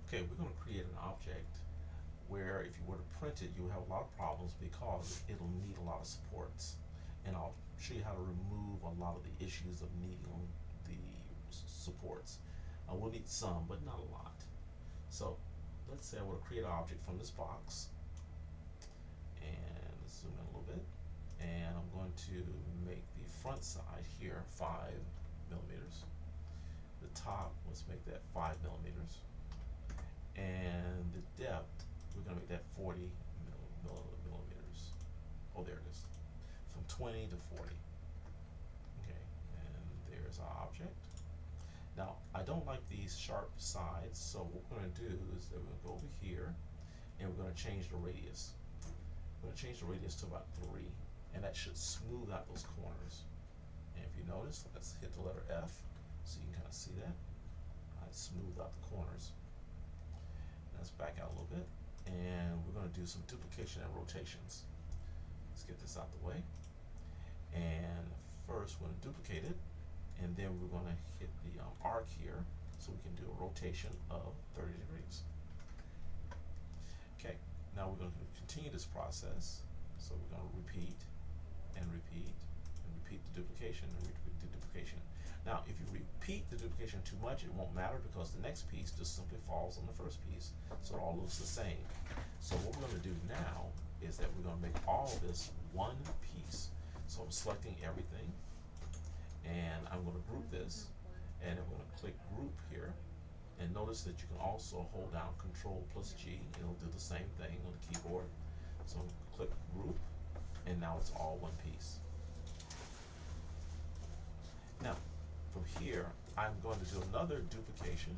Okay, we're going to create an object where if you were to print it, you will have a lot of problems because it'll need a lot of supports. And I'll show you how to remove a lot of the issues of needing the supports. We'll need some, but not a lot. So let's say I want to create an object from this box, and let's zoom in a little bit, and I'm going to make the front side here 5 millimeters. The top, let's make that 5 millimeters, and the depth, we're going to make that 40 millimeters. Oh, there it is. From 20 to 40. Okay, and there's our object. Now, I don't like these sharp sides, so what we're going to do is that we're going to go over here, and we're going to change the radius. We're going to change the radius to about 3, and that should smooth out those corners. And if you notice, let's hit the letter F, so you can kind of see that. I smoothed out the corners. Let's back out a little bit, and we're going to do some duplication and rotations. Let's get this out the way. And first, we're going to duplicate it, and then we're going to hit the arc here, so we can do a rotation of 30 degrees. Okay, now we're going to continue this process. So we're going to repeat and repeat and repeat the duplication and repeat the duplication. Now, if you repeat the duplication too much, it won't matter because the next piece just simply falls on the first piece. So it all looks the same. So what we're going to do now is that we're going to make all this one piece. So I'm selecting everything, and I'm going to group this, and I'm going to click group here. And notice that you can also hold down Control plus G, and it'll do the same thing on the keyboard. So click group, and now it's all one piece. Now, from here, I'm going to do another duplication,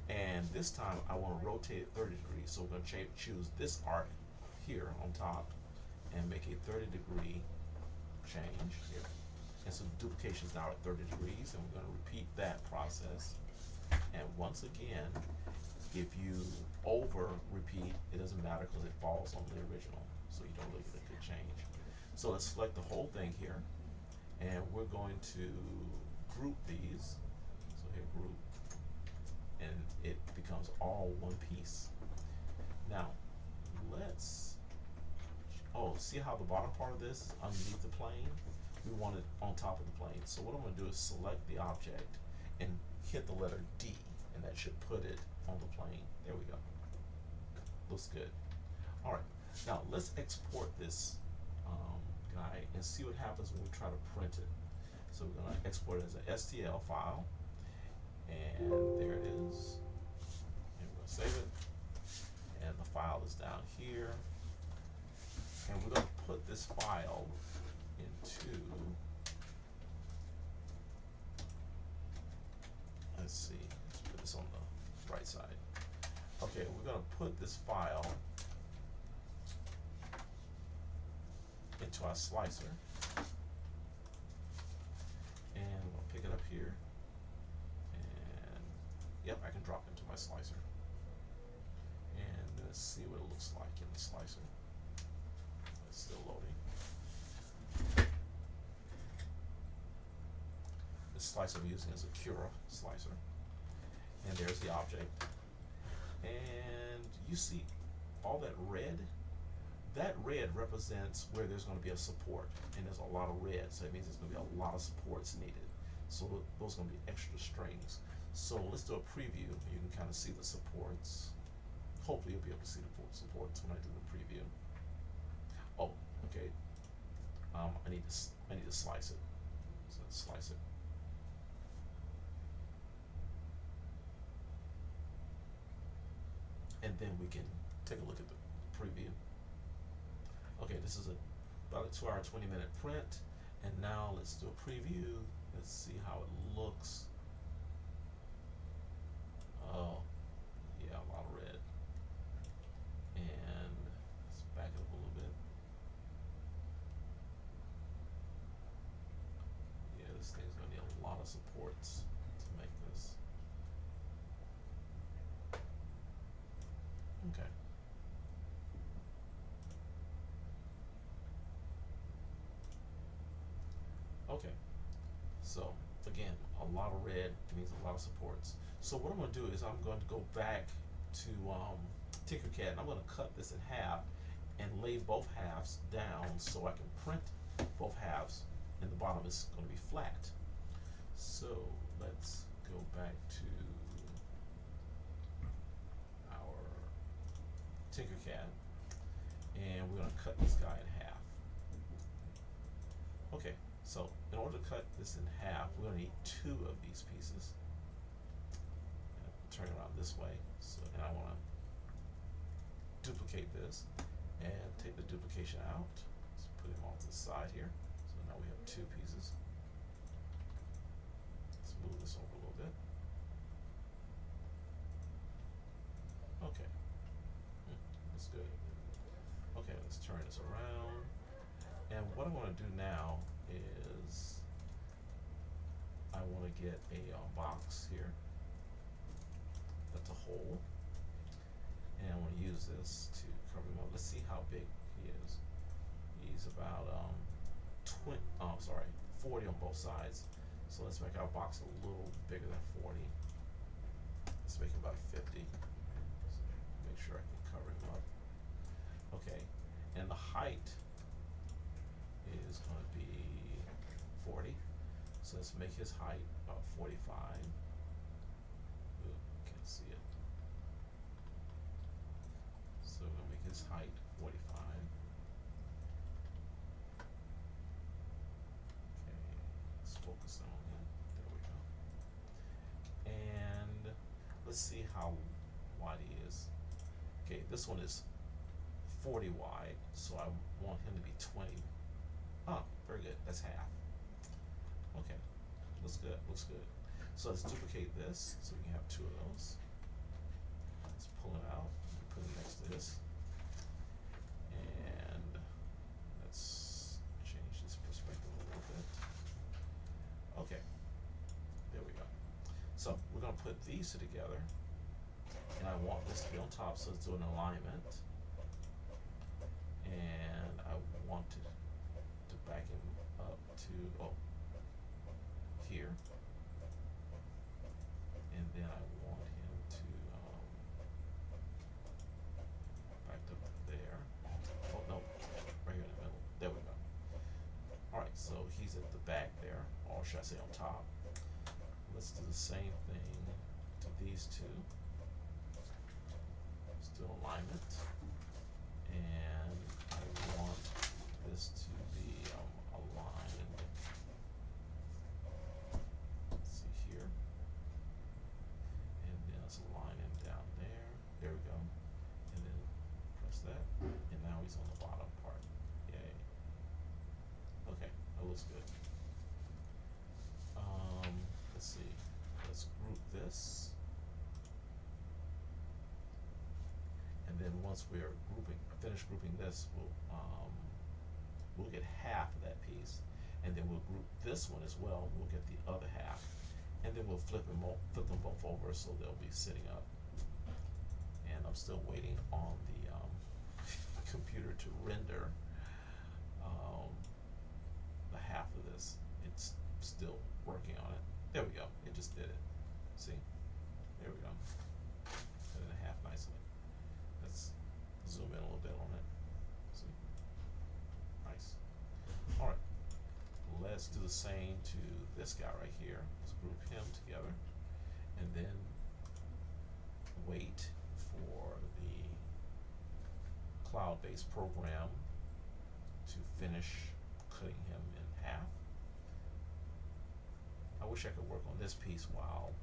and this time I want to rotate it 30 degrees. So we're going to choose this arc here on top and make a 30-degree change here. And so the duplication is now at 30 degrees, and we're going to repeat that process. And once again, if you over repeat, it doesn't matter because it falls on the original, so you don't really get a good change. So let's select the whole thing here, and we're going to group these. So hit group, and it becomes all one piece. Now let's see how the bottom part of this is underneath the plane? We want it on top of the plane. So what I'm going to do is select the object and hit the letter D, and that should put it on the plane. There we go. Looks good. All right, now let's export this guy and see what happens when we try to print it. So we're going to export it as an STL file, and there it is. And we're going to save it, and the file is down here. And we're going to put this file into, let's see, let's put this on the right side. Okay, we're going to put this file into our slicer, and we'll pick it up here, and yep, I can drop it into my slicer. And let's see what it looks like in the slicer. It's still loading. The slicer I'm using is a Cura slicer, and there's the object. And you see all that red? That red represents where there's going to be a support, and there's a lot of red, so it means there's going to be a lot of supports needed. So those are going to be extra strings. So let's do a preview. You can kind of see the supports. Hopefully you'll be able to see the supports when I do the preview. Oh, okay. I need to slice it. So let's slice it. And then we can take a look at the preview. Okay, this is about a 2-hour, 20-minute print, and now let's do a preview. Let's see how it looks. Oh, yeah, a lot of red. And let's back it up a little bit. Yeah, this thing's gonna need a lot of supports to make this. Okay. Okay, so Again, a lot of red means a lot of supports. So what I'm going to do is I'm going to go back to Tinkercad, and I'm going to cut this in half and lay both halves down so I can print both halves, and the bottom is going to be flat. So let's go back to our Tinkercad, and we're going to cut this guy in half. Okay, so in order to cut this in half, we're going to need two of these pieces. Turn it around this way, so, and I want to duplicate this and take the duplication out. Let's put him off to the side here. So now we have two pieces. Let's move this over a little bit. Okay, that's good. Okay, let's turn this around. And what I want to do now is I want to get a box here that's a hole, and I want to use this to cover him up. Let's see how big he is. He's about 40 on both sides. So let's make our box a little bigger than 40. Let's make it about 50. So make sure I can cover him up. Okay, and the height is going to be 40. So let's make his height about 45. Ooh, can't see it. So we're going to make his height 45. Okay, let's focus on that. There we go. And let's see how wide he is. Okay, this one is 40 wide, so I want him to be 20. Ah, very good. That's half. Okay, looks good. Looks good. So let's duplicate this so we can have two of those. Let's pull it out and put it next to this. And let's change this perspective a little bit. Okay, there we go. So we're going to put these two together, and I want this to be on top, so let's do an alignment. And I want to back him up to here, and then I want him to back up there. Oh no, right here in the middle. There we go. All right, so he's at the back there, or should I say on top? Let's do the same thing to these two. Let's do alignment, and I want this to be aligned. Let's see here, and then let's align him down there. There we go, and then press that, and now he's on the bottom part. Yay. Okay, that looks good. Let's see. Let's group this, and then once we're finished grouping this, we'll get half of that piece, and then we'll group this one as well. We'll get the other half, and then we'll flip them both over so they'll be sitting up. And I'm still waiting on the computer to render the half of this. It's still working on it. There we go. It just did it. See? There we go. Cut it in half nicely. Let's zoom in a little bit on it. See? Nice. All right. Let's do the same to this guy right here. Let's group him together, and then wait for the cloud-based program to finish cutting him in half. I wish I could work on this piece while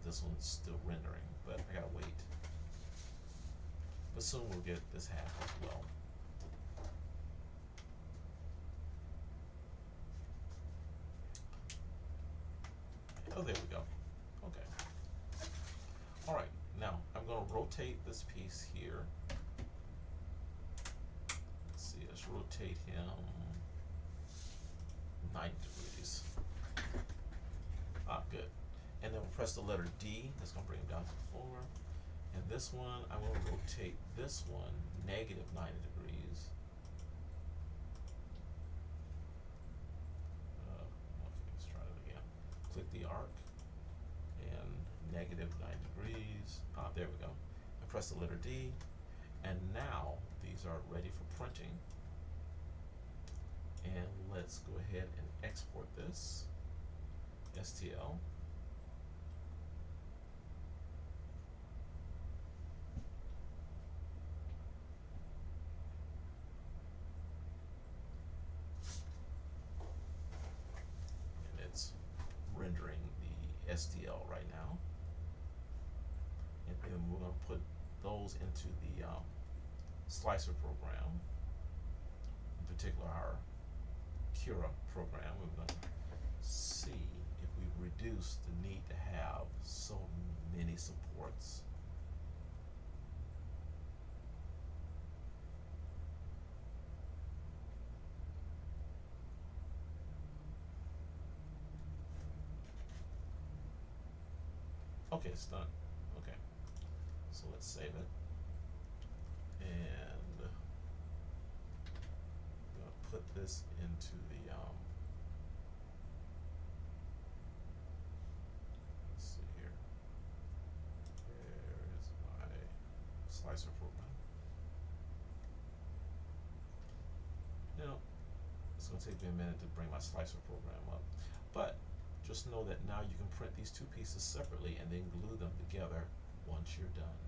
this one's still rendering, but I gotta wait. But soon we'll get this half as well. Oh, there we go. Okay. All right, now I'm gonna rotate this piece here. Let's see, let's rotate him 90 degrees. Ah, good. And then we'll press the letter D. That's going to bring him down to the floor. And this one, I'm going to rotate this one -90 degrees. Okay, let's try that again. click the arc and -9 degrees. There we go. And press the letter D. And now these are ready for printing. And let's go ahead and export this STL. And it's rendering the STL right now. And then we're going to put those into the slicer program, in particular our Cura program. We're going to see if we reduce the need to have so many supports. Okay, it's done. Okay, so let's save it. And I'm going to put this into the let's see here. Where is my slicer program? Now, it's going to take me a minute to bring my slicer program up, but just know that now you can print these two pieces separately and then glue them together once you're done.